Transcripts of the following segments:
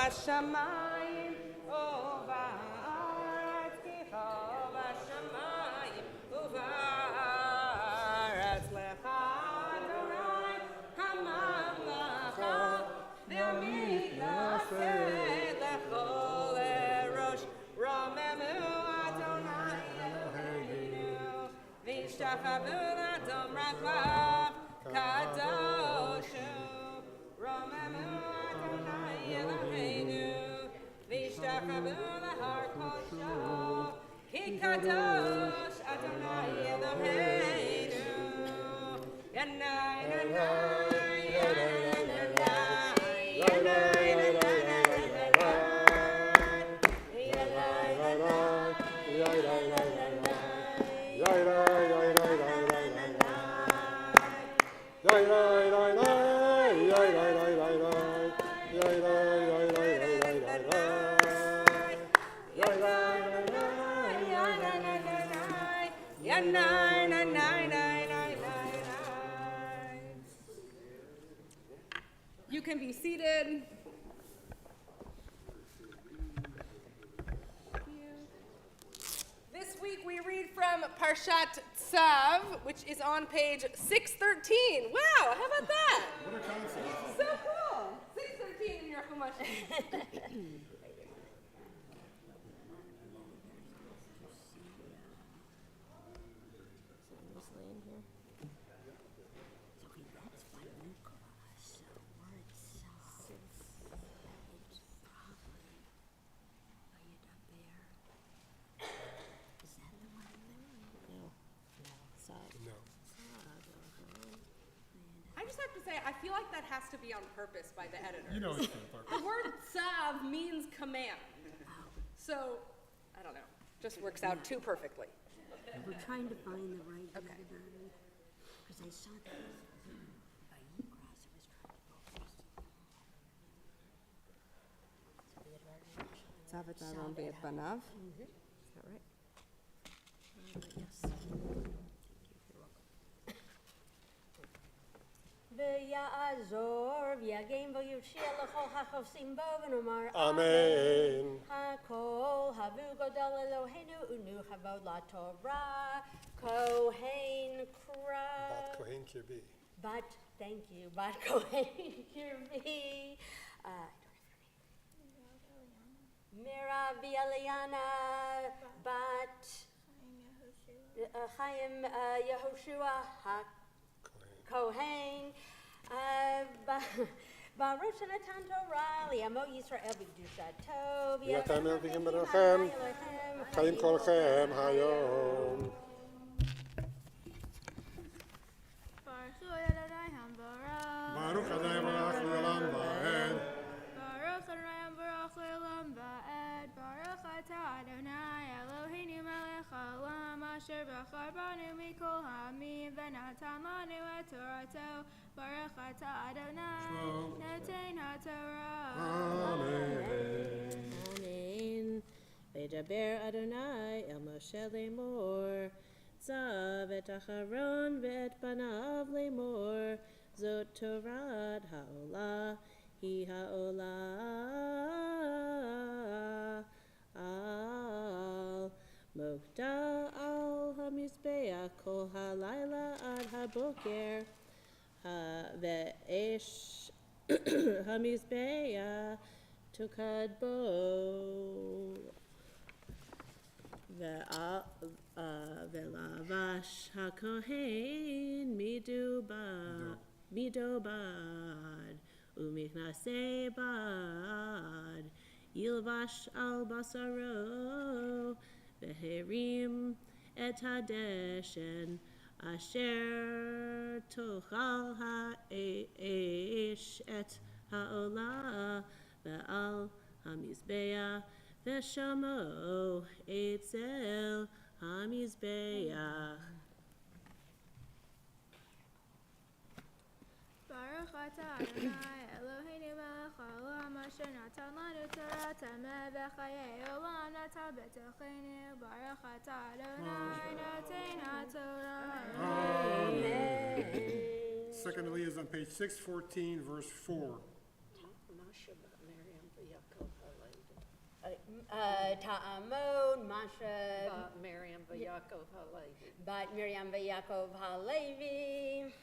בשמיים ובארץ, כי טוב בשמיים ובארץ, לך אדוני הממלכה, והמתנשא לכל ראש, רוממו אדוני אלוהינו, והשתחוו לאדון רגליו קדוש הוא, רוממו אדוני אלוהינו, והשתחוו להר קודשו, כי קדוש אדוני אלוהינו. ינאי ינאי You can be seated. This week we read from Parshat Tzav, which is on page 613. Wow, how about that? What a concept. So cool. 613 in your Chumash. I feel like that has to be on purpose by the editor. You know it's on purpose. The word tzav means command. So, I don't know. Just works out too perfectly. We're trying to find the right editor. Because I saw that by Yigras, I was trying to go first. Tzav et Aaron ve'et banav. Is that right? Yes. ויעזור ויגן ויושיע לכל החופשים בו ונאמר אמן. הכל הבו גדול אלוהינו ונו כבוד לתורה. כהן קרא. Bat Kohen Kirbi. Thank you, Bat Kohen Kirbi. Mira Vialiana, Bat Chaim Yehoshua Kohen, Baruch Natan Torah, Liamo Yisrael B'Kedusha Tov, V'yatam Elvim Berachem, Chaim Kolchem Hayom. Baruch Adonai Barach Le'olam Va'ed. Baruch Adonai Barach Le'olam Va'ed. Baruch Atah Adonai Eloheinu Melech Haolam Asher Bachar Banu Mikol Ha'amim V'natan Lanu Et Torato. Baruch Atah Adonai Noten HaTorah. Amen. Amen. V'daber Adonai El Moshe Lemor. Zav et Acharon ve'et banav Lemor. Zot Torat Ha'olah. Hi Ha'olah. Al Mokdal al HaMizbeach Kol HaLaila Ad HaBoker. Ve'esh HaMizbeach Tukad Bo. Ve'lavash HaKohen midobad umichnaseh bad yilvash al basaro ve'herim et hadeshen asher tochal ha'esh et ha'olah ve'al hamizbeach ve'shamo etzel hamizbeach. Baruch Atah Adonai Eloheinu Melech Haolam Asher Natan Lanu Torah Tameh V'chayei Olam Natan B'tocheinu. Baruch Atah Adonai Noten HaTorah. Amen. Second Aliyah is on page 614, verse 4. Ta'amod, Masha, Miriam Vayakov Halevi. Bat Miriam Vayakov Halevi.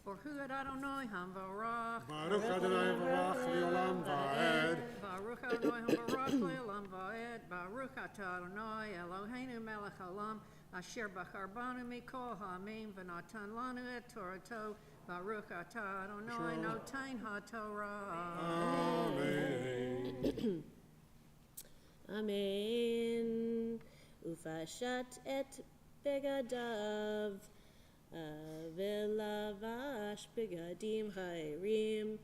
Baruch Adonai Hamvarach. Baruch Adonai Barach Leolam Va'ed. Baruch Adonai Hamvarach Le'olam Va'ed. Baruch Atah Adonai Eloheinu melech haolam asher bachar banu mikol ha'amim v'natan lanu et Torato. Baruch Atah Adonai noten ha'torah. Amen. Amen. Ufashat et begadav. Velavash begadim ha'erim.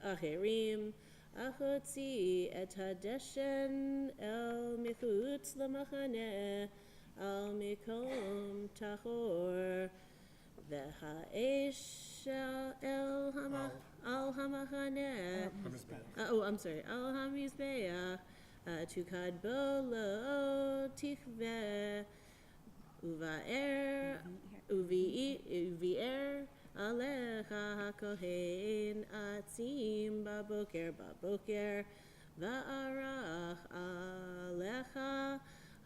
Acherim. Achotzi et hadeshen el michutz lamachane al mikom tachor. V'ha'esh el al hamachane. I'm sorry. Al hamizbeach. Tukad bolo tichve. Uvi'er alecha hakohen atzim baboker va'arach alecha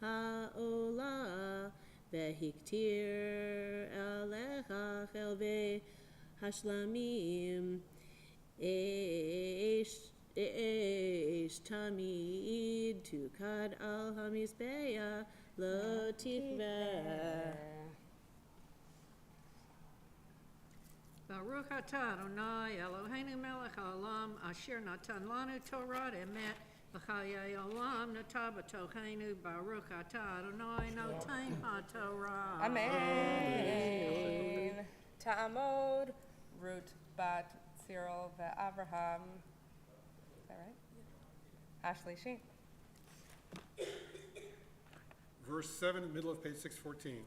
ha'olah vehiktir alecha chelve hashlamim Eish tamid tukad al hamizbeah lo tikveh. Baruch Atah Adonai Eloheinu melech haolam asher natan lanu Torah emet v'chayei olam natah b'tocheinu. Baruch Atah Adonai noten ha'torah. Amen. Ta'amod, Ruth, Bat, Cyril, Avraham. Is that right? Ashley Sheen. Verse 7, middle of page 614.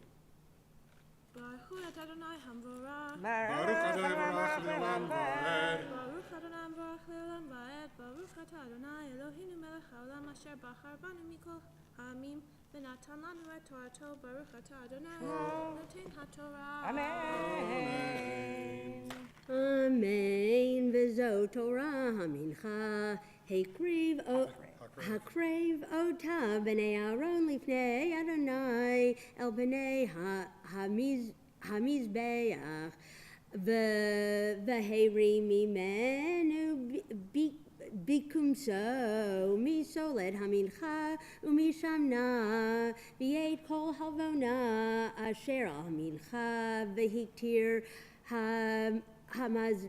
Baruch Adonai Hamvarach. Baruch Adonai Barach Leolam Va'ed. Baruch Adonai Hamvarach Le'olam Va'ed. Baruch Atah Adonai Eloheinu melech haolam asher bachar banu mikol ha'amim v'natan lanu et Torato. Baruch Atah Adonai noten ha'torah. Amen. Amen. V'zo Torah hamincha. Hakrev ota b'nei Aaron lifnei Adonai el b'nei hamizbeach v'heri mimenu bikumso misoled hamincha umishamna v'yet kol halvona asher al hamincha v'hiktir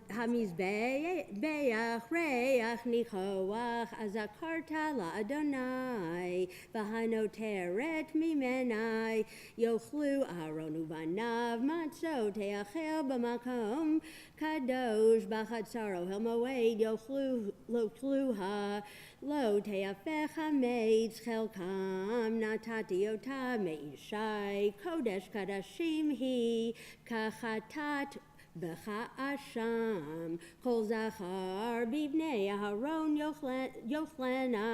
Hamizbeach reach nichoach azakarta la Adonai v'hanoteret mimenai yochlu Aaron uvanav matzo teachel b'makom kadosh b'chatzar ohel moed yochlu lo tluha lo teafech hameitz chelkam natati ota meishai kodesh kadashim hi kachatat B'cha'asham kol zachar b'bnei Aharon yochlena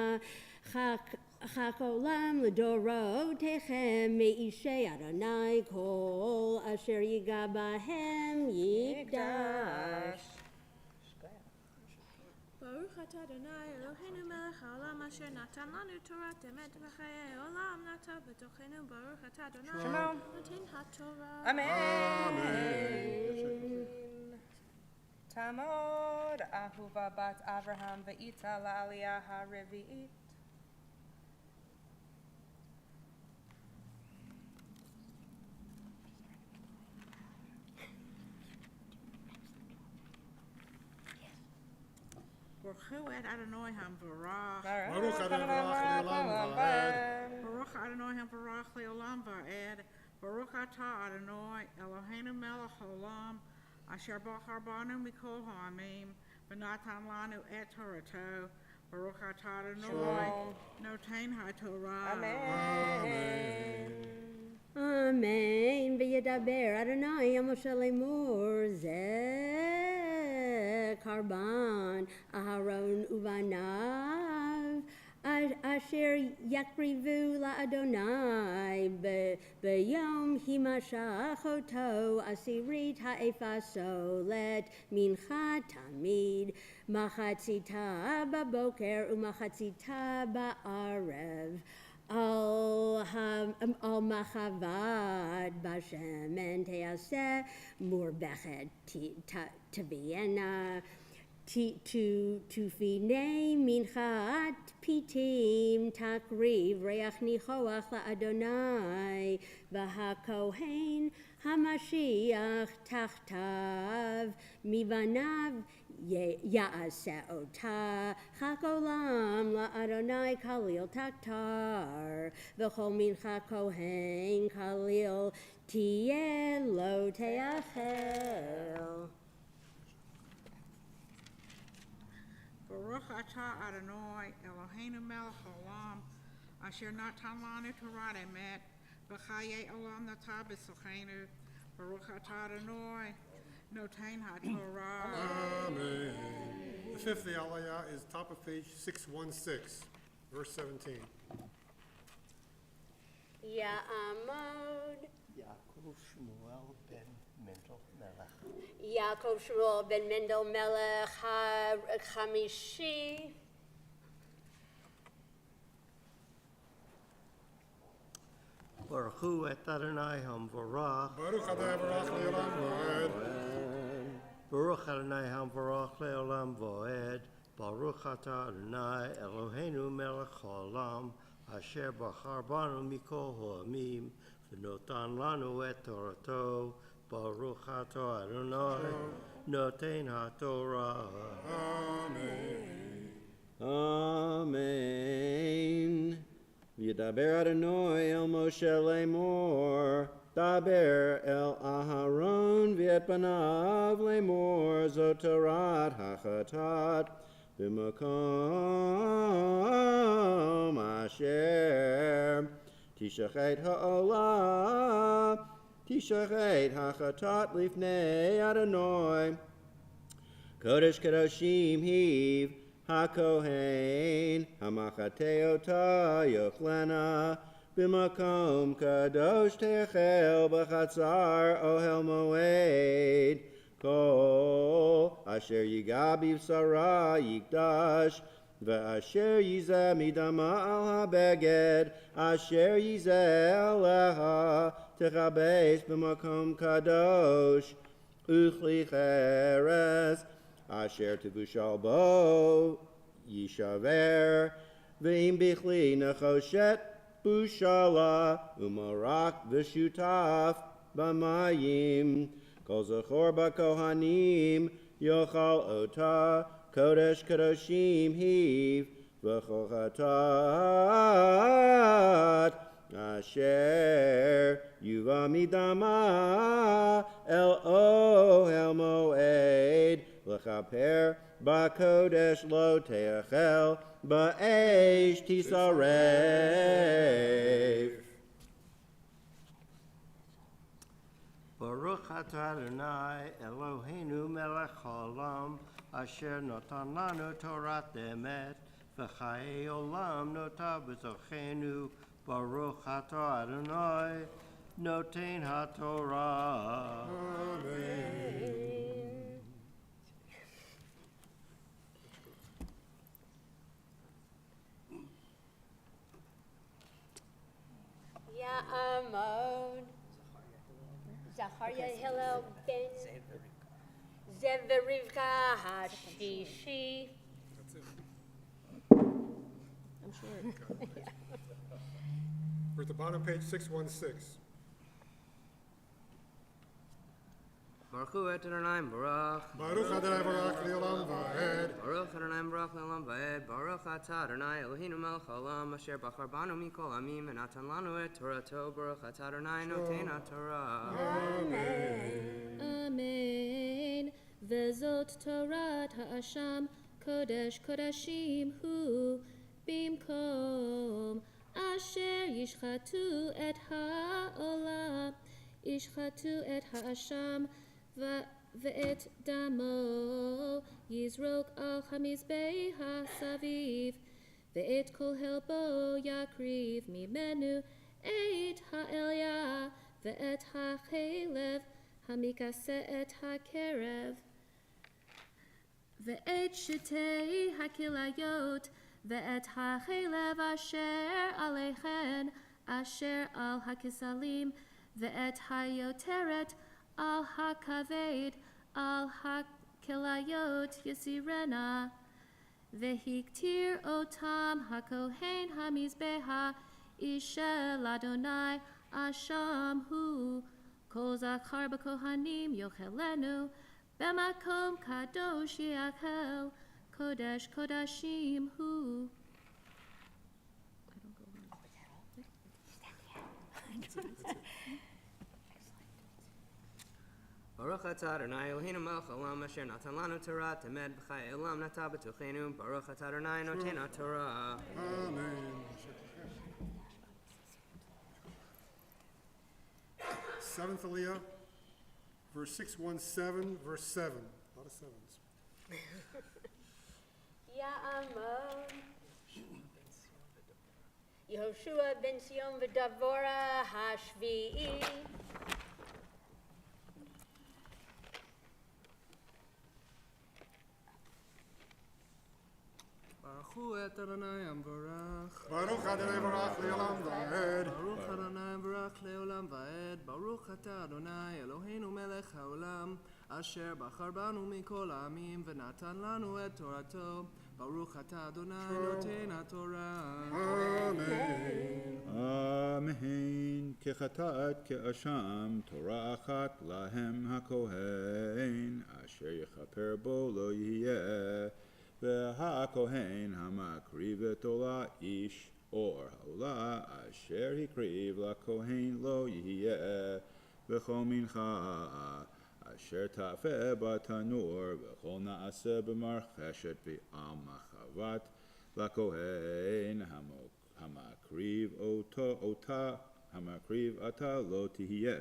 chakolam l'dorotechem me'ishei Adonai kol asher yiga bahem yikdash. Baruch Atah Adonai Eloheinu melech haolam asher natan lanu Torah emet v'chayei olam natah b'tochenu. Baruch Atah Adonai noten ha'torah. Amen. Tamod, Ahuva bat Avraham ve'ita la'aliyah ha'revi'it. Baruch Adonai Hamvarach. Baruch Adonai Barach Leolam Va'ed. Baruch Adonai Hamvarach Le'olam Va'ed. Baruch Atah Adonai Eloheinu melech haolam asher bachar banu mikol ha'amim v'natan lanu et Torato. Baruch Atah Adonai noten ha'torah. Amen. Amen. V'yedaber Adonai el Moshe lemor zeh karban Aharon uvanav אשר יקריבו לאדוני ביום הימשך אותו עשירית האפה סולת מנחה תמיד מחציתה בבוקר ומחציתה בערב על מחבת בשמן תעשה מורבכת תביאנה תופיני מנחת פיתים תקריב ריח ניחוח לאדוני והכהן המשיח תחתיו מבניו יעשה אותה חק עולם לאדוני כליל תקטר וכל מנחת כהן כליל תהיה לא תאכל. Baruch atah Adonai Eloheinu melech haolam asher natan lanu Torah emet v'chayei olam natah b'sochenu Baruch atah Adonai noten haTorah. Amen. The fifth Aliyah is top of page 616, verse 17. יעמוד יעקב שמואל בן מנדל מלך. יעקב שמואל בן מנדל מלך החמישי ברכו את אדוני המבורך. Baruch Adonai Barach Le'olam Va'ed. ברוך אדוני המבורך לעולם ועד. ברוך אתה אדוני אלוהינו מלך העולם אשר בחר בנו מכל העמים ונותן לנו את תורתו. ברוך אתה אדוני נותן התורה. Amen. וידבר אדוני אל משה לאמור, דבר אל אהרון ואת בניו לאמור, זאת תורת החטאת במקום אשר תשחט העולה, תשחט החטאת לפני אדוני. קודש קדושים היב הכהן המחתה אותה יאכלנה במקום קדוש תאכל בחצר אוהל מועד. כל אשר ייגע בבשרה יקדש ואשר ייזה מדמה על הבגד אשר ייזה עליה תכבס במקום קדוש. וכלי חרס אשר תבושל בו יישבר, ואם בכלי נחושת בושלה ומרק ושותף במים. כל זכור בכהנים יאכל אותה, קודש קדושים היב, וכל חטאת אשר יובא מדמה אל אוהל מועד לכפר בקודש לא תאכל באש תשרף. ברוך אתה אדוני אלוהינו מלך העולם אשר נתן לנו תורת אמת וחיי עולם נוטע בתוכנו. ברוך אתה אדוני נותן התורה. יעמוד זכריה הלל בן זב ורבקה השישי. I'm sure. We're at the bottom of page 616. Baruch Adonai Barach. Baruch Adonai Barach Le'olam Va'ed. Baruch Adonai Barach Le'olam Va'ed. Baruch Atah Adonai Eloheinu melech haolam asher bachar banu mikol amim v'natan lanu et torato. Baruch Atah Adonai noten haTorah. Amen. Vezot Torat ha'asham kodesh kodashim hu bimkom asher yishchatu et ha'olam yishchatu et ha'asham ve'et damo yizrok al hamizbei ha'saviv Ve'et kol helbo yakriv mimenu et ha'elia ve'et ha'chelev hamikase et ha'kerev ve'et shetei ha'kilayot ve'et ha'chelev asher alechen asher al ha'kisalim ve'et ha'yoteret al ha'kaved al ha'kilayot yisirena Vehiktir otam hakohen hamizbeha ishel Adonai asham hu kol zakar b'kohanim yochelenu b'makom kadosh yakel kodesh kodashim hu. Baruch atah Adonai Eloheinu melech haolam asher natan lanu Torah temed b'chai olam nata b'tochenu Baruch atah Adonai notena Torah. Amen. Seventh Aliyah, verse 617, verse 7. A lot of sevens. Ya'amon. Yehoshua ben Sion v'Davora hashvi'i. Baruch et Adonai Amvarach. Baruch Adonai Barach Le'olam Va'ed. Baruch Adonai Amvarach Le'olam Va'ed. Baruch atah Adonai Eloheinu melech haolam asher bachar banu mikol ha'amim v'natan lanu et Torato. Baruch atah Adonai notena Torah. Amen. Amen. Kechata'at ke'asham Torah achat lahem hakohen asher yechaper bo lo yiyeh והכהן המקריב את עולה איש אור העולה אשר הקריב לכהן לא יהיה וכל מנחה אשר תאפה בתנור וכל נעשה במרחשת ועל מחבת לכהן המקריב אותה לא תהיה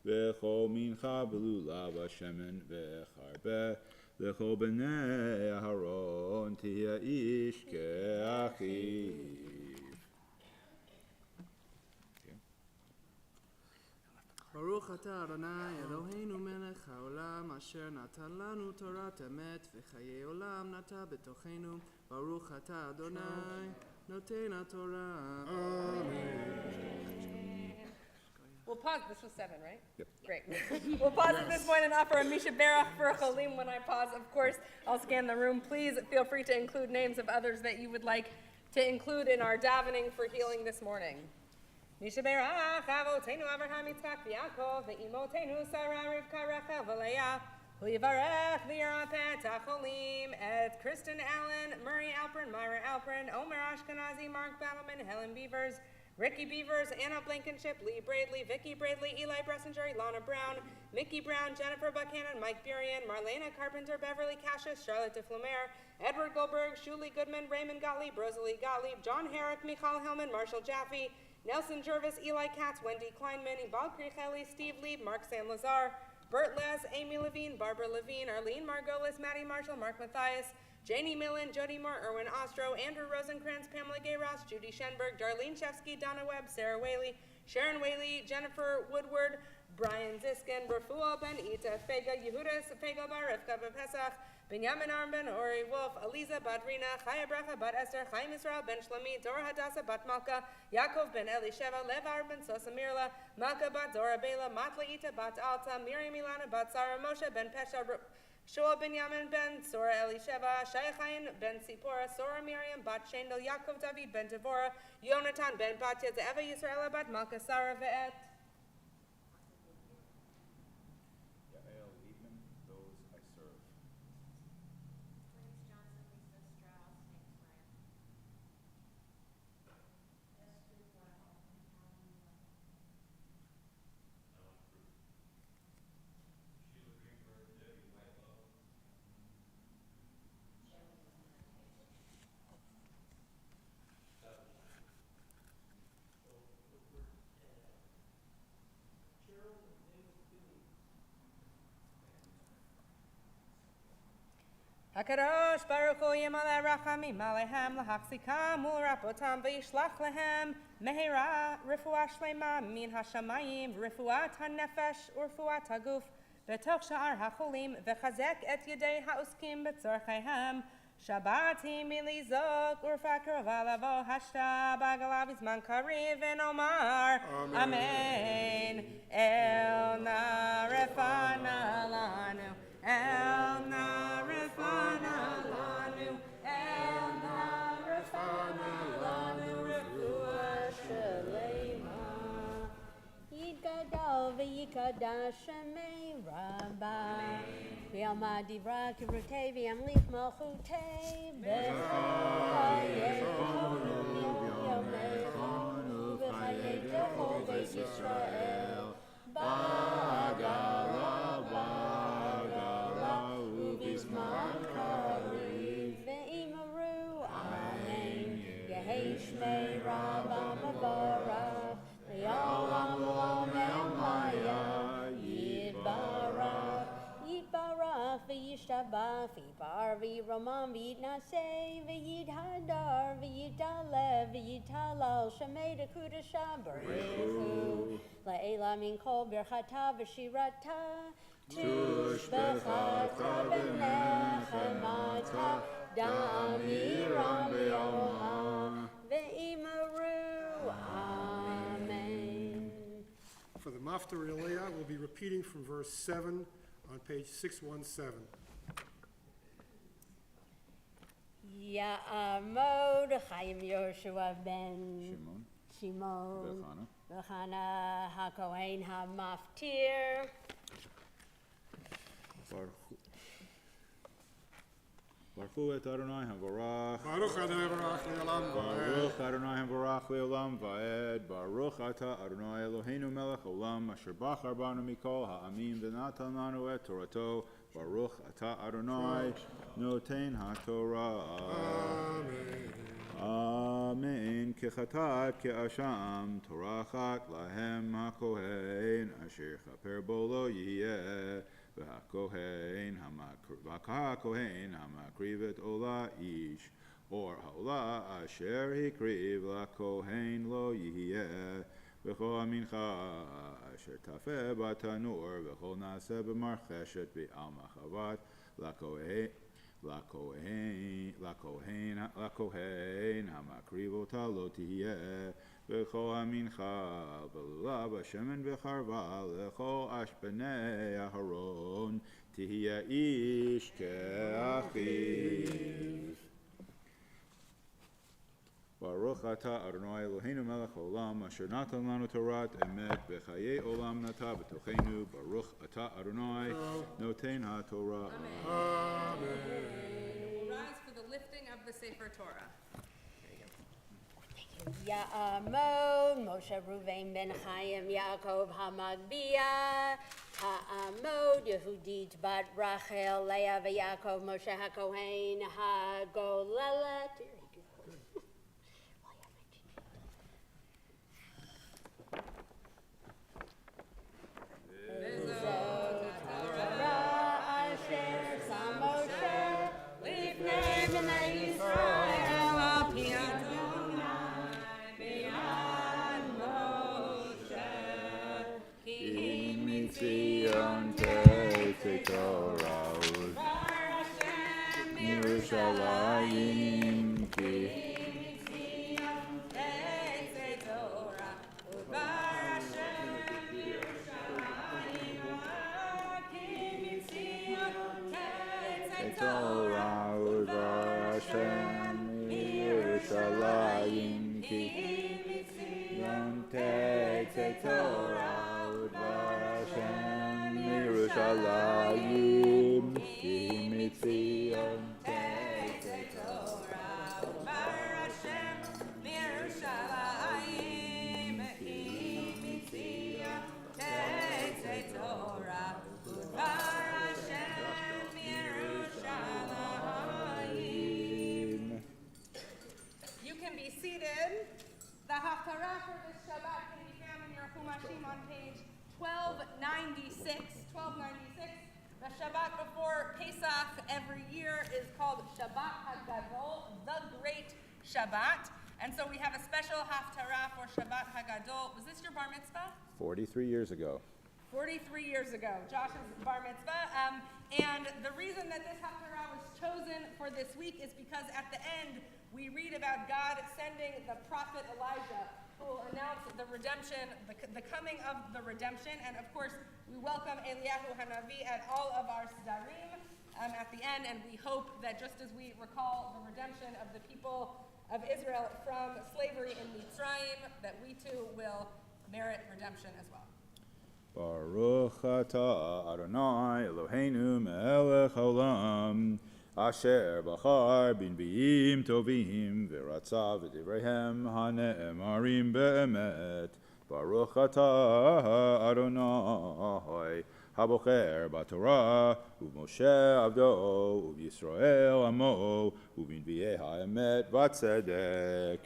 וכל מנחה בלולה בשמן וחרבה לכל בני אהרון תהיה איש כאחיו. ברוך אתה אדוני אלוהינו מלך העולם אשר נתן לנו תורת אמת וחיי עולם נטע בתוכנו. ברוך אתה אדוני נותן התורה. We'll pause. This was 7, right? Yep. Great. We'll pause at this point and offer a Misha Berach for a Cholim when I pause. Of course, I'll scan the room. Please feel free to include names of others that you would like to include in our davening for healing this morning. Misha Berach, Avotenu Avraham Yitzchak V'Yaakov, Ve'imotenu Sarah Rivka Rachel V'Leah, Hu Yivarech V'Yirapeh Tacholim, Et Kristen Allen, Murray Alpern, Myra Alpern, Omer Ashkenazi, Mark Battleman, Helen Beavers, Ricky Beavers, Anna Blankenship, Lee Bradley, Vicky Bradley, Eli Bressinger, Lana Brown, Mickey Brown, Jennifer Buchanan, Mike Burian, Marlena Carpenter, Beverly Cassius, Charlotte DeFlumer, Edward Goldberg, Shuli Goodman, Raymond Gottlieb, Rosalie Gottlieb, John Herrick, Michal Hellman, Marshall Jaffe, Nelson Jervis, Eli Katz, Wendy Kleinman, Ibal Krichelli, Steve Lieb, Mark San Lazar, Bert Les, Amy Levine, Barbara Levine, Arlene Margolis, Maddie Marshall, Mark Matthias, Janie Millen, Jody Moore, Erwin Ostro, Andrew Rosencrantz, Pamela Gay Ross, Judy Schenberg, Darlene Shefsky, Donna Webb, Sarah Whaley, Sharon Whaley, Jennifer Woodward, Brian Ziskin, Rafuel Ben Ita, Fega Yehudas, Fega Bar, Rivka Pesach, Benjamin Armben, Ori Wolf, Aliza Badrina, Chaya Bracha, Bat Esther, Chaim Israel, Ben Shlomi, Dora Hadassah, Bat Malka, Yaakov Ben Elisheva, Lev Arben, Sosa Mirla, Malka Bat Dora Bela, Matla Ita, Bat Alta, Miriam Milana, Bat Sarah Moshe, Ben Pesha, Shoa Benjamin Ben, Sora Elisheva, Shaichain Ben Sipora, Sora Miriam, Bat Shendel, Yaakov David Ben Devora, Yonatan Ben Batya, Eva Yisrael, Bat Malka Sarah Ve'et. HaKadosh Baruch Hu Yimale Rachamim Alehem Lahachzikam Ulrapotam V'yishlach Lehem Mehera Refuah Shlema Min Hashamayim Refuat HaNefesh Urfuat HaGuf Betoch Sha'ar HaCholim V'chazek Et Yedei HaUskim B'tzorcheihem Shabbati Milizok Urfa Krova Lavo Hashta Bagalav Izman Kariv and Omar Amen El Narefana Lanu El Narefana Lanu El Narefana Lanu Refuah Shalema Yidgadal v'yikadash shemei Rabba V'yama divra kivrutei v'yamlich malchutei B'chayei Chonu v'chayei Jehov Beis Yisrael Bagala Ubizman Kariv Ve'imaru Amen Yehei Shmei Rabba Mavarach Le'olam Olam El Maya Yitbarach Yitbarach V'yishtabach V'yipar V'yiroman V'yitnaseh V'yithadar V'yitalev V'yitalal Shemei Dekudashah Baruchu La'ela Min Kol Birchata V'shirata Tush B'chata B'nechemata Da'amiram B'yomha Ve'imaru Amen. For the Maftar Aliyah, we'll be repeating from verse 7 on page 617. Ya'amod Chaim Yoshua ben Shimon Bechana HaKohen HaMaftir Baruch et Adonai HaVarach Baruch Adonai Barach Le'olam Baruch Adonai HaVarach Le'olam Va'ed Baruch Ata Adonai Eloheinu Melech Olam Asher Bachar Banu Mikol Ha'amim V'natan Lanu Et Torato Baruch Ata Adonai Noten HaTorah Amen Kechatat Ke'asham Torachat Lahem HaKohen Asher Chaper Bolo Yiyeh V'hakohen hamakrivet ola ish, or haola asher hikriv lakohen lo yihiyeh, v'chol amincha asher tafeh batanur, v'chol naseh b'marcheshet v'al machavat lakohen hamakrivota lo tihiyeh, v'chol amincha b'lulav hashemen v'charva l'chol ashpenei aharon tihiyeh ish ke'achiv. Baruch Ata Adonai Eloheinu Melech Olam Asher Natan Lanu Torat Emet B'chayei Olam Nata B'tochenu Baruch Ata Adonai Noten HaTorah. Amen. We'll rise for the lifting of the Sefer Torah. Ya'amod Moshe Ruvain ben Chaim Yaakov HaMagbiah Ta'amod Yehudit bat Rachel Leah v'Yaakov Moshe HaKohen HaGolelet. Yerushalayim ki Torah udvar Hashem Yerushalayim ki Yom Tetzei Torah udvar Hashem Yerushalayim ki mitzion The Haftarah for this Shabbat can be found in your Chumashim on page 1296. The Shabbat before Pesach every year is Shabbat. And so we have a special haftarah for Shabbat Hagadol. Was this your bar mitzvah? 43 years ago. 43 years ago, Josh's bar mitzvah. And the reason that this haftarah was chosen for this week is because at the end we read about God sending the prophet Elijah, who will announce the redemption, the coming of the redemption. And of course, we welcome Eliyahu Hanavi at all of our Sedarim at the end, and we hope that just as we recall the redemption of the people of Israel from slavery in Mitzrayim, that we too will merit redemption as well. Baruch atah Adonai Eloheinu melech haolam asher bachar b'nbiim tovim v'ratza v'divreihem hane'emarim be'emet. Baruch atah Adonai habocher b'Torah u'Moshe avdo u'Yisrael amo u'b'nbiei ha'emet v'tzedek.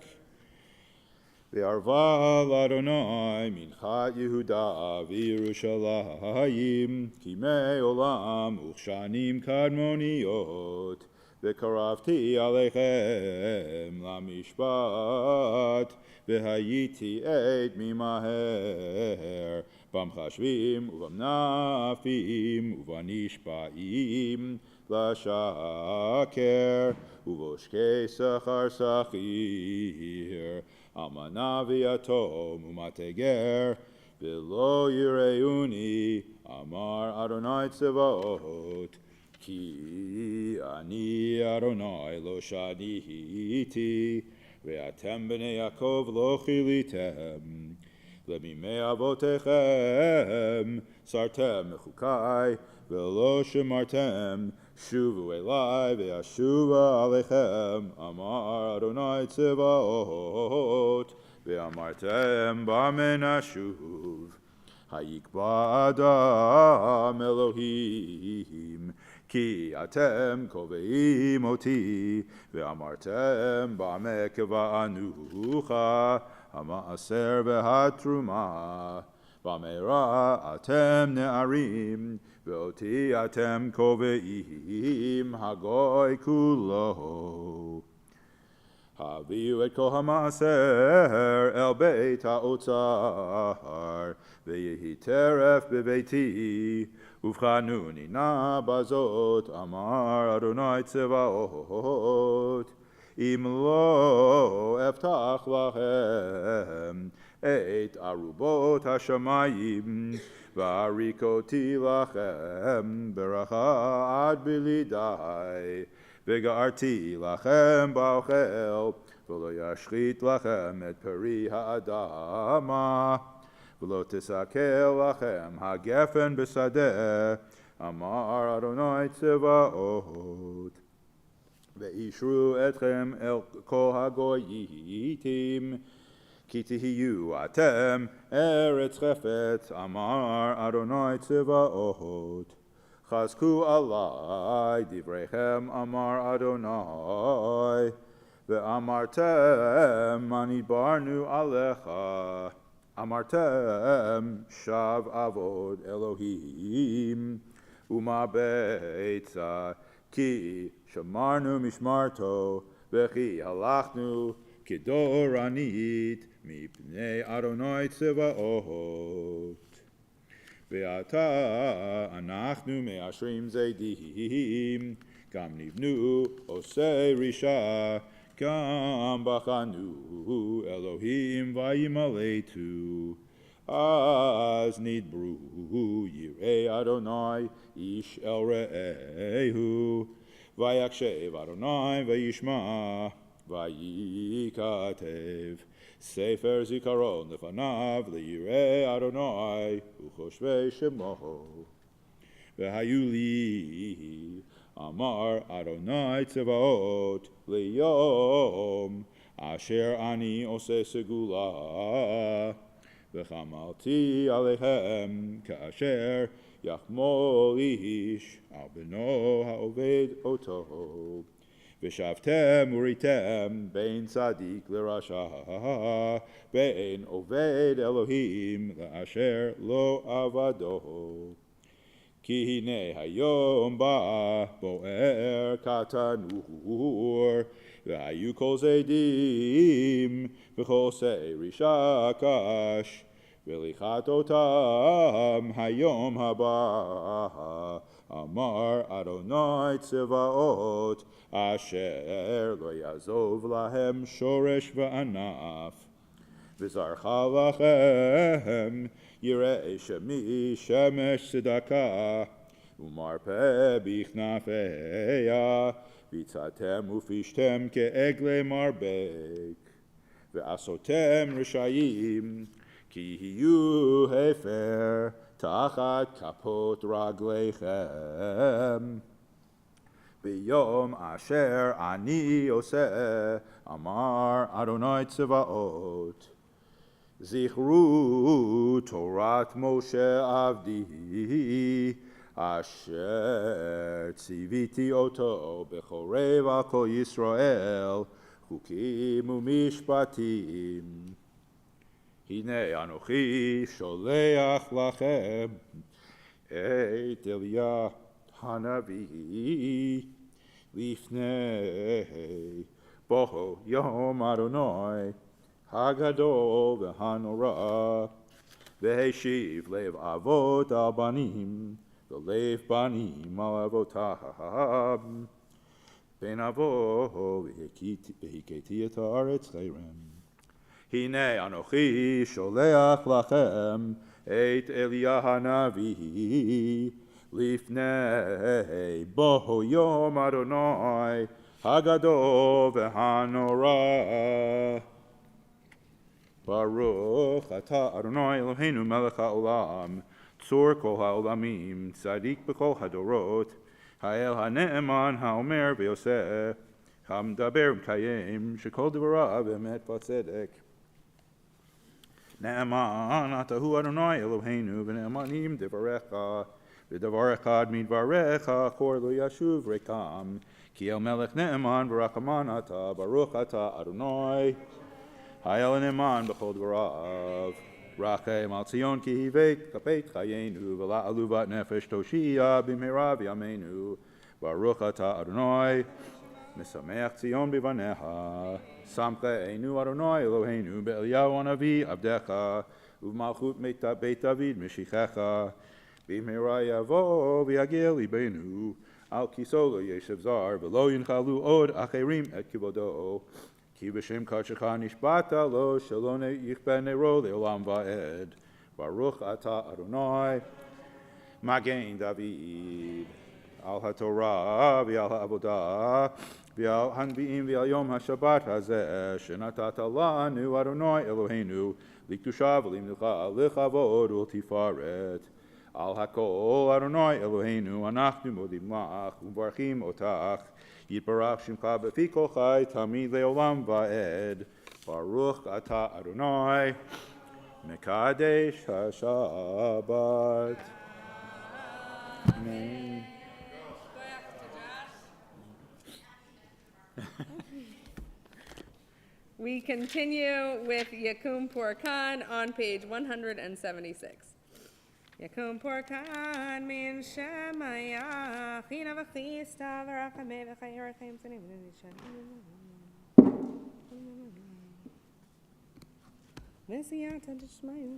Ve'arva l'Adonai minchat Yehuda v'Yerushalayim kimei olam uchshanim kadmoniot ve'karavti aleichem lamishpat ve'hayiti et mimaher b'mchashvim u'b'mnafim u'b'nishpaim l'shaker u'voshkei sachar sachir Amana v'yatom u'mateger v'lo yireuni Amar Adonai Tzevaot Ki ani Adonai lo shadihiti ve'atem b'nei Yaakov lo chilitem Lemimei avotechem sartem mechukai v'lo shemartem Shuvu elai ve'ashuva alechem Amar Adonai Tzevaot ve'amartem b'amen ashuv Hayikba Adam Elohim Ki atem koveim oti ve'amartem b'amek va'anucha Ha'ma'aser ve'hatruma V'ameira atem ne'arim Ve'oti atem koveim hagoy kulo. Haviu et kol ha'maaser el beit ha'otzar ve'yehi teref bebeiti uvchanuni na bazot amar Adonai Tzevaot im lo eftach lachem et arubot hashamayim Varikoti lachem beracha ad bilidai Vegarti lachem ba'ochel V'lo yashchit lachem et peri ha'adama V'lo tisakel lachem hagefen b'sadeh Amar Adonai Tzevaot Ve'ishru etchem el kol hagoyitim Ki tihiyu atem eretz chefetz Amar Adonai Tzevaot Chazku alai divrechem Amar Adonai Ve'amartem ani barnu alecha Amartem shav avod Elohim Uma beitza Ki shamarnu mishmarto Vechi halachnu Kidoranit Mipnei Adonai Tzevaot Ve'ata anachnu me'ashrim zeidim Gam nivnu osei risha Gam bachanu Elohim vayimaletu Az nidbru Yirei Adonai Ish el re'ehu Vayakshev Adonai vayishma Vayikatev Sefer Zikaron lefanav liyirei Adonai uchoshvei shemo V'hayuli Amar Adonai Tzevaot liyom Asher ani ose segula V'chamalti aleichem Ka'asher yachmol ish Al beno ha'oved oto V'shavtem uritem bein tzadik l'rasha bein oved Elohim la'asher lo avado ki hine hayom ba bo'er katanur והיו כל זדים, וכל שערי שקש, ולכת אותם היום הבא, אמר אדוני צבאות, אשר לא יעזוב להם שורש וענף. וזרחה לכם יראה שמי שמש צדקה, ומרפא בכנפיה, ביצעתם ופשתם כעגלי מרבק, ועשותם רשעים, כי יהיו הפר תחת כפות רגליכם. ביום אשר אני עושה, אמר אדוני צבאות, זכרו תורת משה עבדי, אשר ציוויתי אותו בחורב על כל ישראל, חוקים ומשפטים. הנה אנוכי שולח לכם את אליה הנביא לפני בוא יום אדוני הגדול והנורא, והשיב לב אבות על בנים ולב בנים על אבותם, פן אבוא והכיתי את הארץ חרם. הנה אנוכי שולח לכם את אליה הנביא לפני בוא יום אדוני הגדול והנורא. ברוך אתה אדוני אלוהינו מלך העולם, צור כל העולמים, צדיק בכל הדורות, האל הנאמן האומר ועושה, המדבר ומקיים, שכל דבריו אמת וצדק. נאמן אתה הוא אדוני אלוהינו, ונאמנים דבריך, ודבר אחד מדבריך חור לא ישוב ריקם, כי אל מלך נאמן ורחמן אתה, ברוך אתה אדוני האל הנאמן בכל דבריו. רחם על ציון כי הבאת כפית חיינו, ולעלובת נפש תושיע במהרה בימינו, ברוך אתה אדוני משמח ציון בבניה. שמחנו אדוני אלוהינו באליהו הנביא עבדך, ובמלכות בית דוד משיחך, במהרה יבוא ויגיע ליבנו, על כיסו לא ישב זר, ולא ינחלו עוד אחרים את כבודו, כי בשם קדשך נשבעת לו, שלא יכבה נרו לעולם ועד. ברוך אתה אדוני מגן דוד. על התורה ועל העבודה ועל הנביאים ועל יום השבת הזה שנתת לנו אדוני אלוהינו, לקדושה ולמלוכה, לכבוד ולתפארת. על הכל אדוני אלוהינו אנחנו מודים לך ומברכים אותך, יתברך שמך בפי כל חי תמיד לעולם ועד. ברוך אתה אדוני מקדש השבת. אמן. We continue with Yakum Porkan on page 176. Yakum Porkan min Shemaya China v'chista v'rachamei v'chayirachem tzanim v'siyata d'shmayu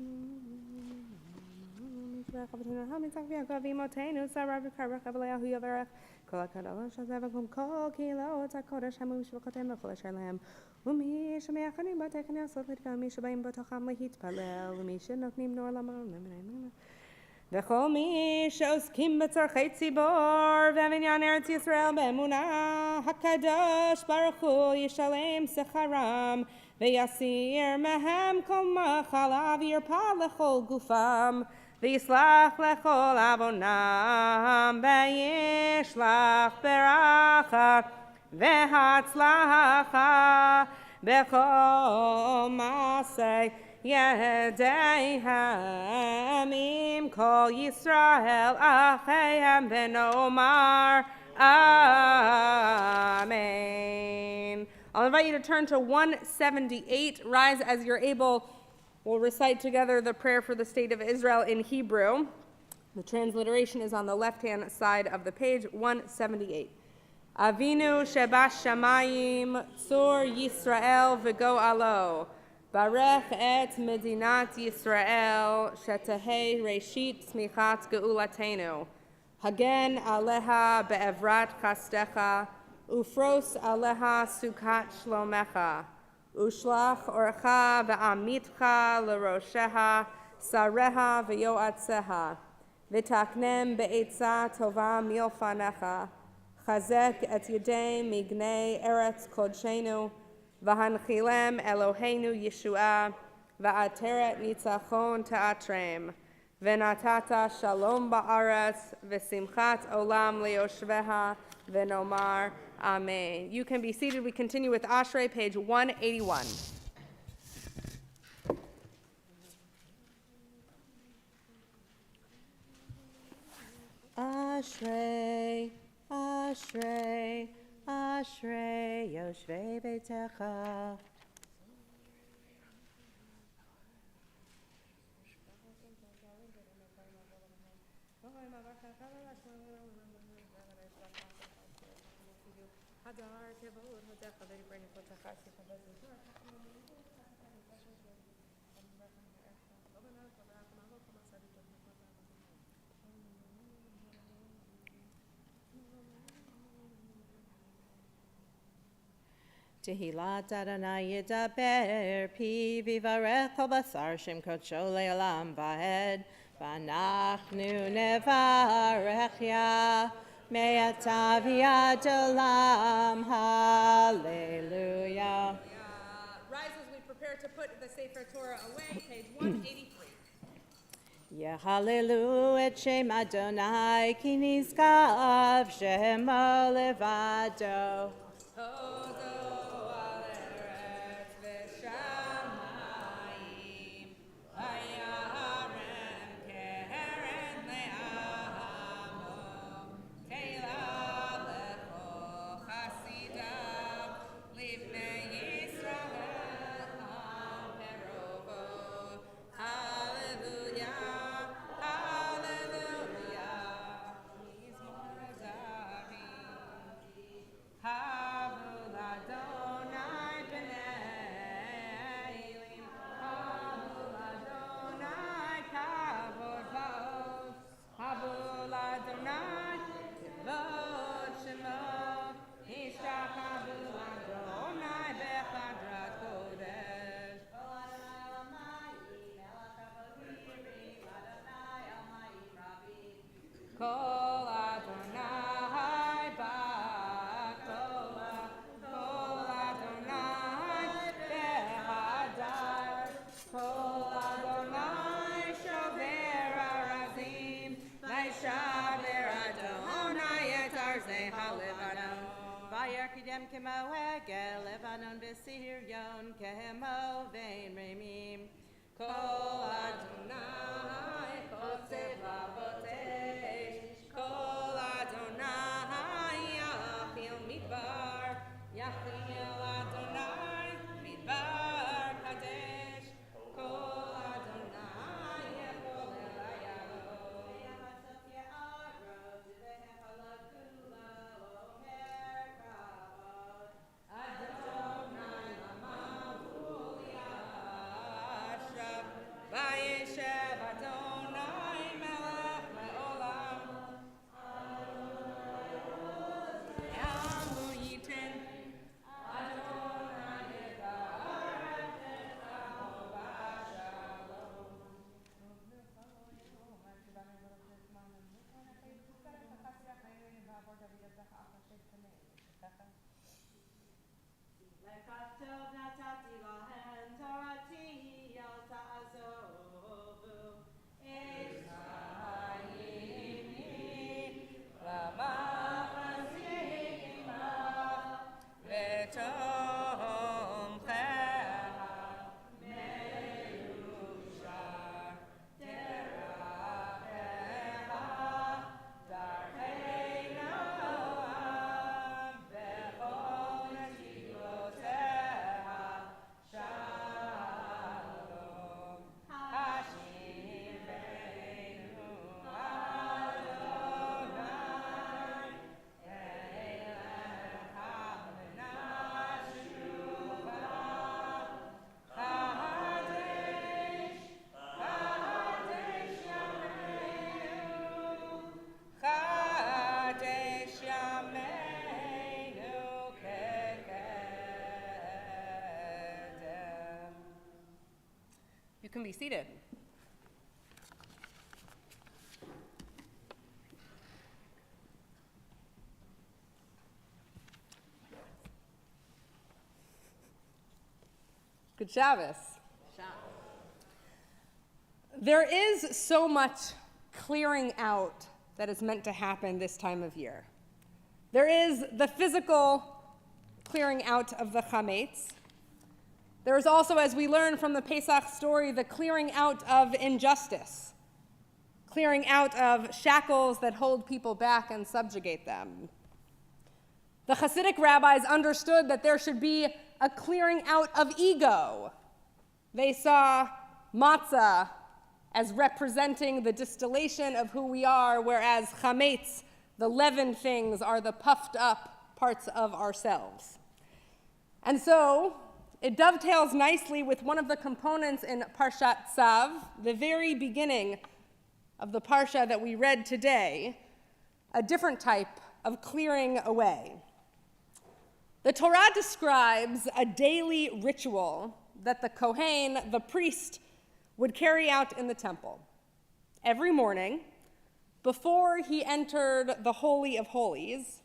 hamitzach v'yakov imotenu sarav v'karach avleyahu yavarach kol hakadol shazav kol kilot hakodesh hamush v'chotem v'chol asher lehem ומי שמייחדים בתקן לעשות לתקן, מי שבאים בתוכם להתפלל, ומי שנותנים נור למען, וכל מי שעוסקים בצורכי ציבור, ובעניין ארץ ישראל באמונה, הקדוש ברוך הוא ישלם שכרם, ויסיר מהם כל מחלה, וירפא לכל גופם, ויסלח לכל עוונם, וישלח ברכה, והצלחה בכל מעשה ידיהם עם כל ישראל אחיהם ונאמר Amen. I'll invite you to turn to 178. Rise as you're able. We'll recite together the prayer for the state of Israel in Hebrew. The transliteration is on the left-hand side of the page, 178. Avinu Shebash Shamayim, Tzur Yisrael V'go Alo, Barech et Medinat Yisrael, Shetehei Reshit Tzmichat Geulatenu, Hagen Aleha Be'evrat Chastecha, Ufros Aleha Sukat Shlomecha, Ushlach Orcha Ve'amitcha L'Rosheha, Sareha V'yoatzeha, V'taknem Be'etza Tova Milfanecha, Chazek et Yedei Mignei Eretz Kodshenu, V'hanchilem Eloheinu Yeshua, V'ateret Nitzachon Ta'atrem, V'natata Shalom Ba'aretz, V'simchat Olam Leoshveha, V'nomar Amen. You can be seated. We continue with Ashrei, page 181. Ashrei, Ashrei, Ashrei, Yoshvei Beitecha. Tehillat Adonai Yedaber Pi Vivarech Kol Basar Shem Kodsho Le'olam Va'ed V'anachnu Nevarech Ya Me'ata V'yad Olam Hallelujah. Rise as we prepare to put the Sefer Torah away, page 183. Yehalelu et Shem Adonai Ki nizkav Shemo Levado. Lebanon Besirion Kemo Vein Remim Kol Adonai Chotzev Lavotesh Kol Adonai Yachil Midbar Yachil Adonai Midbar Kadesh Kol Adonai Yechol Elayalo Yachasot Ye'arot Vehechalot Kula Omer Kavod Adonai Lamavul Yashav Vayeshev Adonai Melech Le'olam Yamu Yitin Adonai Yevarech Echamo V'Shalom. Lekatov natati lahem torati al ta'azovu es hayini lamachazima v'tomchecha meyushar terachecha darchei noam bechol netilotecha shalom. can be seated. Good Shabbos. There is so much clearing out that is meant to happen this time of year. There is the physical clearing out of the chametz. There is also, as we learn from the Pesach story, the clearing out of injustice, clearing out of shackles that hold people back and subjugate them. The Hasidic rabbis understood that there should be a clearing out of ego. They saw matzah as representing the distillation of who we are, whereas chametz, the leavened things, are the puffed up parts of ourselves. And so, it dovetails nicely with one of the components in Parshat Tzav, the very beginning of the parsha that we read today, a different type of clearing away. The Torah describes a daily ritual that the Kohen, the priest, would carry out in the temple. Every morning, before he entered the Holy of Holies,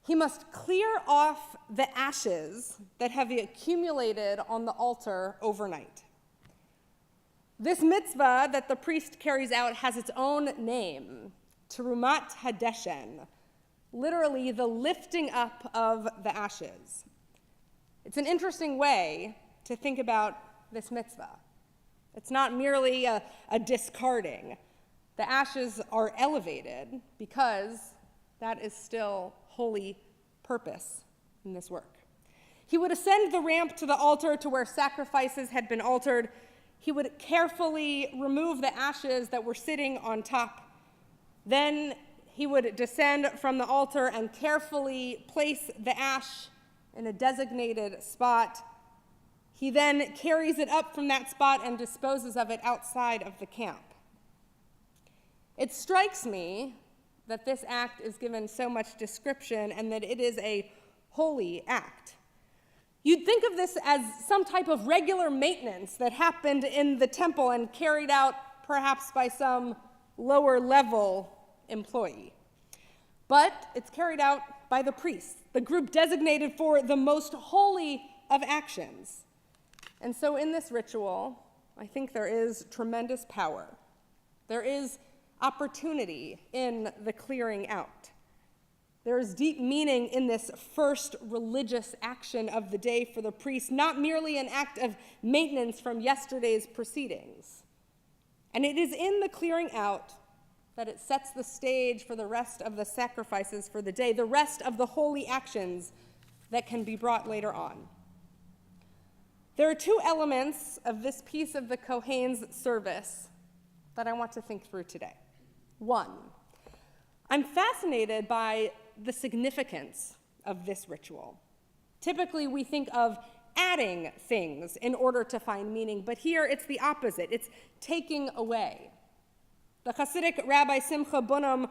he must clear off the ashes that have accumulated on the altar overnight. This mitzvah that the priest carries out has its own name, Terumat Hadeshen, literally the lifting up of the ashes. It's an interesting way to think about this mitzvah. It's not merely a discarding. The ashes are elevated because that is still holy purpose in this work. He would ascend the ramp to the altar to where sacrifices had been altered. He would carefully remove the ashes that were sitting on top. Then he would descend from the altar and carefully place the ash in a designated spot. He then carries it up from that spot and disposes of it outside of the camp. It strikes me that this act is given so much description and that it is a holy act. You'd think of this as some type of regular maintenance that happened in the temple and carried out perhaps by some lower level employee. But it's carried out by the priests, the group designated for the most holy of actions. And so in this ritual, I think there is tremendous power. There is opportunity in the clearing out. There is deep meaning in this first religious action of the day for the priest, not merely an act of maintenance from yesterday's proceedings. And it is in the clearing out that it sets the stage for the rest of the sacrifices for the day, the rest of the holy actions that can be brought later on. There are two elements of this piece of the Kohen's service that I want to think through today. One, I'm fascinated by the significance of this ritual. Typically, we think of adding things in order to find meaning, but here it's the opposite. It's taking away. The Hasidic Rabbi Simcha Bunim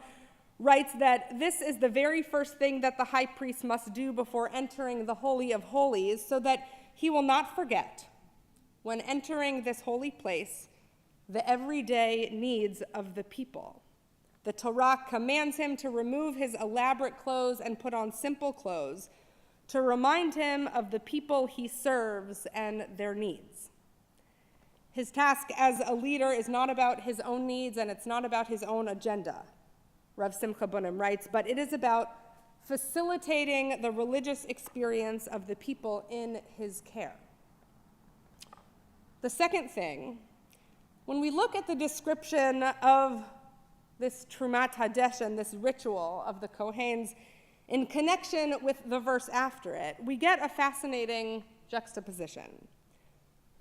writes that this is the very first thing that the high priest must do before entering the Holy of Holies, so that he will not forget, when entering this holy place, the everyday needs of the people. The Torah commands him to remove his elaborate clothes and put on simple clothes, to remind him of the people he serves and their needs. His task as a leader is not about his own needs and it's not about his own agenda, Rav Simcha Bunim writes, but it is about facilitating the religious experience of the people in his care. The second thing, when we look at the description of this Trumat Hadeshen, this ritual of the Kohens, in connection with the verse after it, we get a fascinating juxtaposition.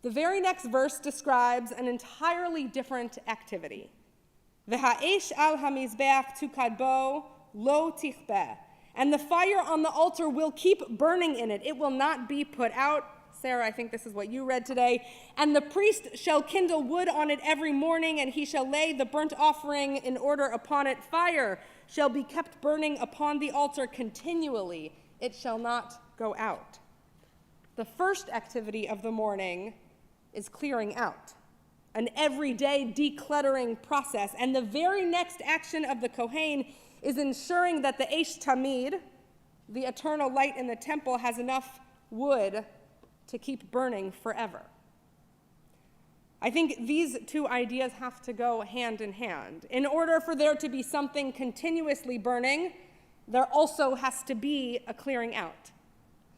The very next verse describes an entirely different activity. V'ha'esh al hamizbeach tukadbo lo tichbeh. And the fire on the altar will keep burning in it. It will not be put out. Sarah, I think this is what you read today. And the priest shall kindle wood on it every morning, and he shall lay the burnt offering in order upon it. Fire shall be kept burning upon the altar continually. It shall not go out. The first activity of the morning is clearing out. an everyday decluttering process. And the very next action of the Kohen is ensuring that the Eish Tamid, the eternal light in the temple, has enough wood to keep burning forever. I think these two ideas have to go hand in hand. In order for there to be something continuously burning, there also has to be a clearing out.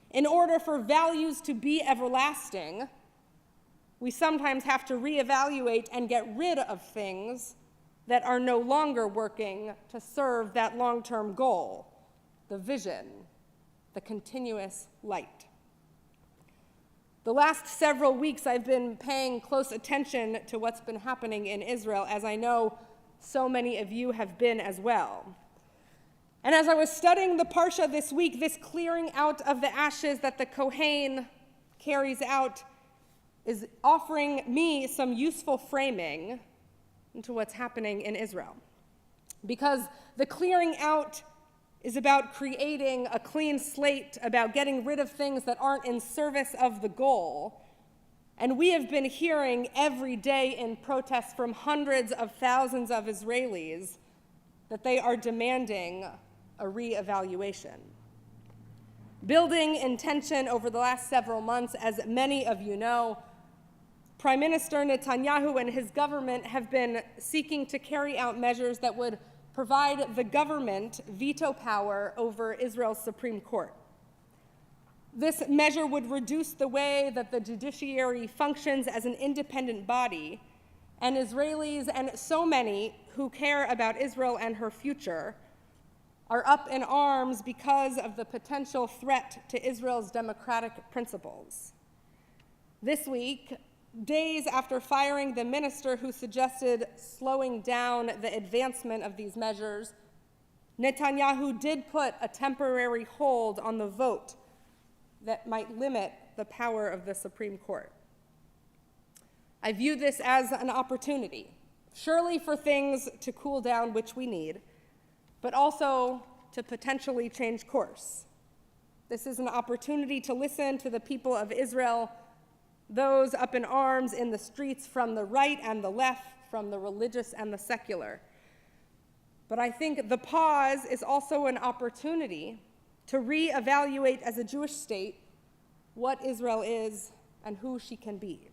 In order for values to be everlasting, we sometimes have to reevaluate and get rid of things that are no longer working to serve that long-term goal, the vision, the continuous light. The last several weeks, I've been paying close attention to what's been happening in Israel, as I know so many of you have been as well. And as I was studying the Parsha this week, this clearing out of the ashes that the Kohen carries out is offering me some useful framing into what's happening in Israel. Because the clearing out is about creating a clean slate, about getting rid of things that aren't in service of the goal. And we have been hearing every day in protests from hundreds of thousands of Israelis that they are demanding a reevaluation. Building in tension over the last several months, as many of you know, Prime Minister Netanyahu and his government have been seeking to carry out measures that would provide the government veto power over Israel's Supreme Court. This measure would reduce the way that the judiciary functions as an independent body, and Israelis and so many who care about Israel and her future are up in arms because of the potential threat to Israel's democratic principles. This week, days after firing the minister who suggested slowing down the advancement of these measures, Netanyahu did put a temporary hold on the vote that might limit the power of the Supreme Court. I view this as an opportunity, surely for things to cool down, which we need, but also to potentially change course. This is an opportunity to listen to the people of Israel, those up in arms in the streets from the right and the left, from the religious and the secular. But I think the pause is also an opportunity to reevaluate as a Jewish state what Israel is and who she can be.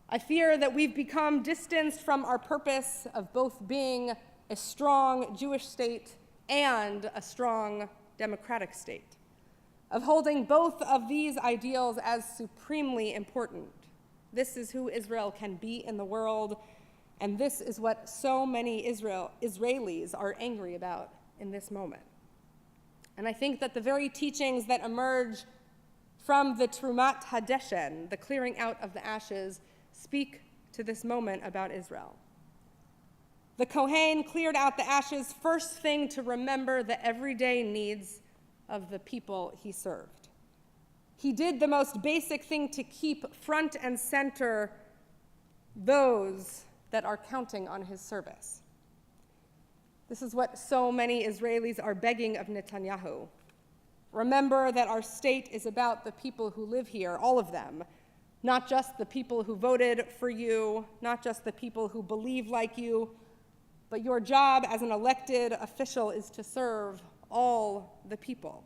I fear that we've become distanced from our purpose of both being a strong Jewish state and a strong democratic state, of holding both of these ideals as supremely important. This is who Israel can be in the world, and this is what so many Israelis are angry about in this moment. And I think that the very teachings that emerge from the Trumat Hadeshen, the clearing out of the ashes, speak to this moment about Israel. The Kohen cleared out the ashes, first thing to remember the everyday needs of the people he served. He did the most basic thing to keep front and center those that are counting on his service. This is what so many Israelis are begging of Netanyahu. Remember that our state is about the people who live here, all of them, not just the people who voted for you, not just the people who believe like you, but your job as an elected official is to serve all the people.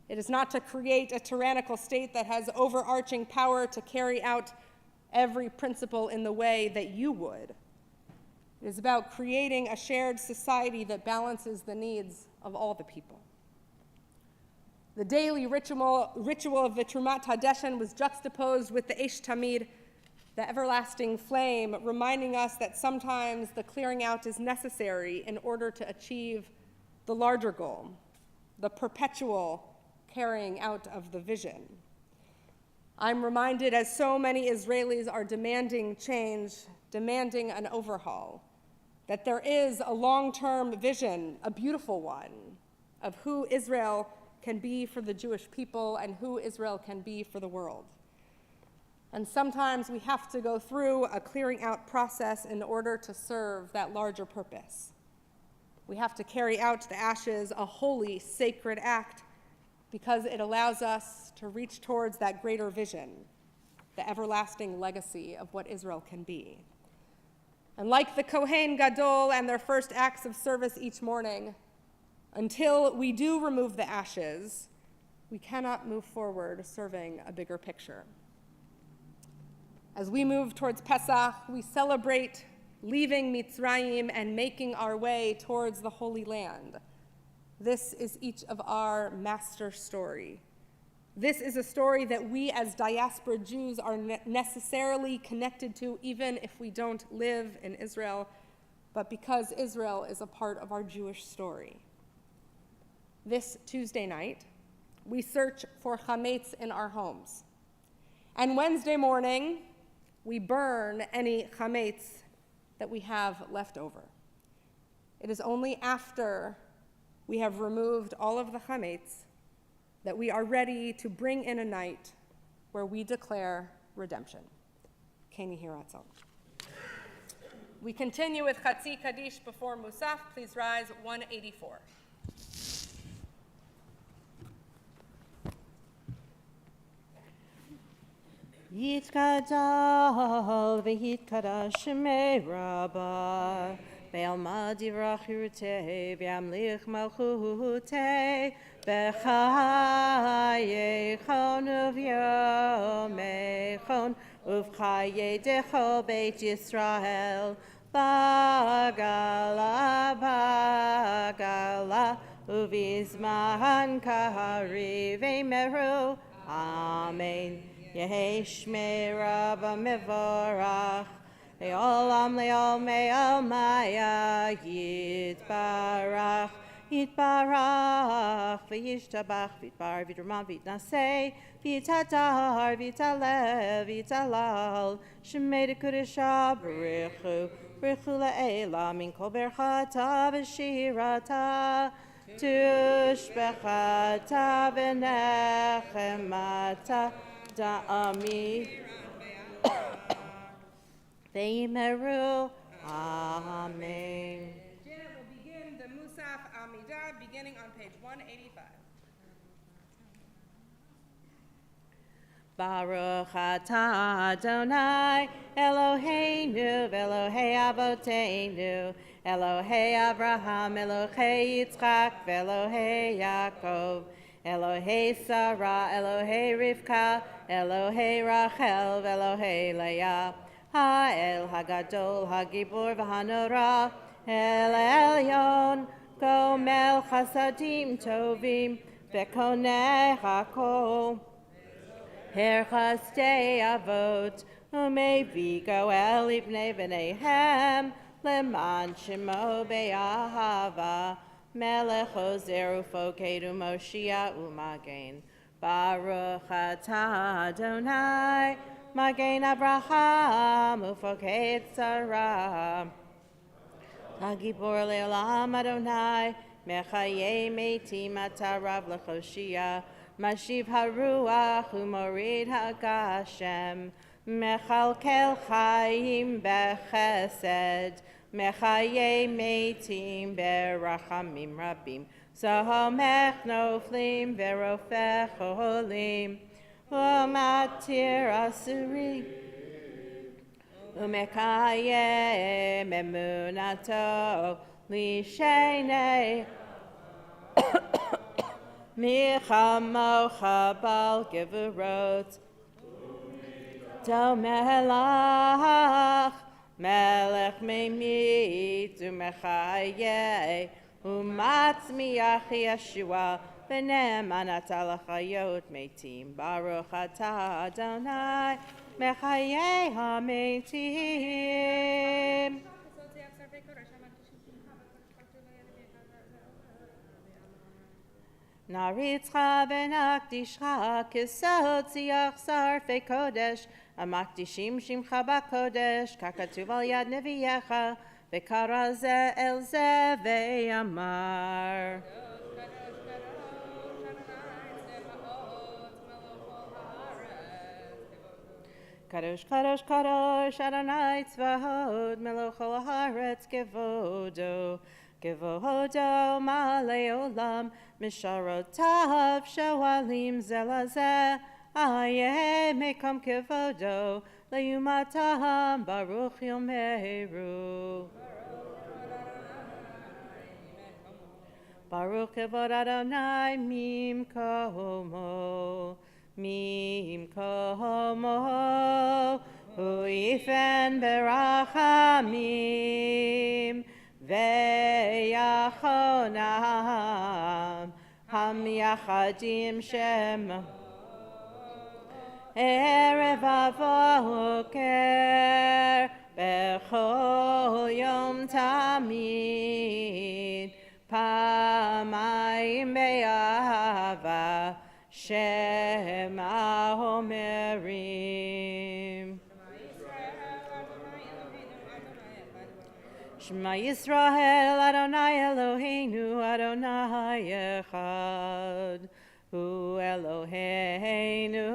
It is not to create a tyrannical state that has overarching power to carry out every principle in the way that you would. It is about creating a shared society that balances the needs of all the people. The daily ritual of the Trumat Hadeshen was juxtaposed with the Eish Tamid, the everlasting flame, reminding us that sometimes the clearing out is necessary in order to achieve the larger goal, the perpetual carrying out of the vision. I'm reminded, as so many Israelis are demanding change, demanding an overhaul, that there is a long-term vision, a beautiful one, of who Israel can be for the Jewish people and who Israel can be for the world. And sometimes we have to go through a clearing out process in order to serve that larger purpose. We have to carry out the ashes, a holy, sacred act, because it allows us to reach towards that greater vision. the everlasting legacy of what Israel can be. And like the Kohen Gadol and their first acts of service each morning, until we do remove the ashes, we cannot move forward serving a bigger picture. As we move towards Pesach, we celebrate leaving Mitzrayim and making our way towards the Holy Land. This is each of our master story. This is a story that we as diaspora Jews are necessarily connected to, even if we don't live in Israel, but because Israel is a part of our Jewish story. This Tuesday night, we search for chametz in our homes. And Wednesday morning, we burn any chametz that we have left over. It is only after we have removed all of the chametz that we are ready to bring in a night where we declare redemption. Keni Hiratzon. We continue with Chatzi Kaddish before Musaf. Please rise, 184. Yitkadal v'yitkadash shemei Rabbah ve'alma divrach yirutei v'yamlich malchutei b'chayechon uv'yomechon uv'chayei dechol beit Yisrael bagala uv'izman kahari v'meru. Amen. Yehi Shmei Rabba Mevorach Le'olam Le'olmei Almaya Yitbarach V'yishtabach V'yitbar V'yidruma V'yitnaseh V'yitadar V'yitalev V'yitalal Shemei Dekudesha B'richu La'ela Min Kol Berchata V'shirata Tushbechata V'nechemata Da'ami Veimeru. Amen. Janet will begin the Musaf Amidah, beginning on page 185. Baruch atah Adonai Eloheinu v'Elohei Avoteinu Elohei Abraham Elohei Yitzchak v'Elohei Yaakov Elohei Sarah, Elohei Rivka, Elohei Rachel, Elohei Leah, Ha'el Hagadol, Hagibor v'Hanora, El Elyon, Gomel Chasadim Tovim, Bekonei Hakol, Her Chastei Avot, Umevi Goel Ibnei B'neihem, Leman Shemo Be'ahava, Melech Ozer Ufokedu Moshia Umagen Baruch atah Adonai Magen Abraham Ufoked Sarah Hagibor Le'olam Adonai Mechaye Metim Atarav Lechoshia Mashiv Haruach Umorid Hagashem Mechalkel Chaim Bechesed Mechaye Metim Berachamim Rabim Zahomech Noflim Verofech Holim Umatir Asuri Umekaye Memunato Lishenei Michamo Chabal Gevurot Domelach Melech Meimit Umechaye Umatzmiach Yeshua Benem Anatalachayot Meitim Baruch atah Adonai Mechaye HaMeitim Naritzcha v'nakdishcha kisot ziach sarfei kodesh Amakdishim shimcha b'kodesh kakatuv al yad neviyecha v'kara ze el ze ve'amar Kadosh, Kadosh, Kadosh, Adonai Tzvahot, Melech Kol Haaretz Kevodo, Kevodo, Malei Olam, Misharotav, Shoalim Zelazeh, Aye mekom kevodo leyumatam baruch yomeru. Baruch kevod Adonai mim komo hu yifen berachamim veyachonam ham yachadim shem erev avoker bechol yom tamid pamayim be'ahava shema homerim. Shema Yisrael Adonai Eloheinu Adonai Echad Hu Eloheinu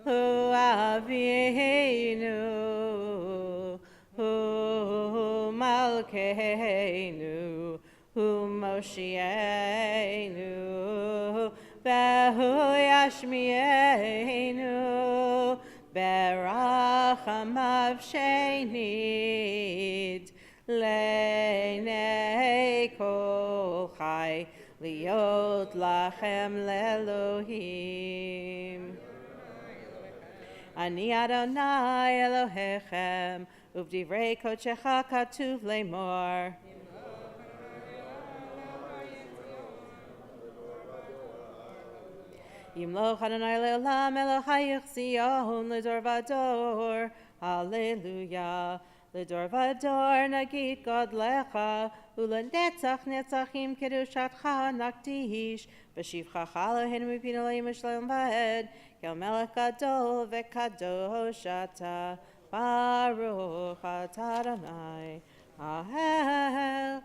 Hu Avinu Hu Malkeinu Hu Moshienu Vehu Yashmienu Berachamav Shenid Leinei Kol Chai Liot Lachem Lelohim Ani Adonai Elohechem Uvdivrei Kochecha Katuv Lemor Yimloch Adonai Leolam Elohayich Zion Lidor Vador Hallelujah Lidor Vador Nagid God Lecha Ulenetzach Netzachim Kedushatcha Nakdish V'shivcha Chalahin Mipino Leimush Leom Vaed Kel Melech Gadol V'Kadosh Ata Baruch Ata Adonai Ahel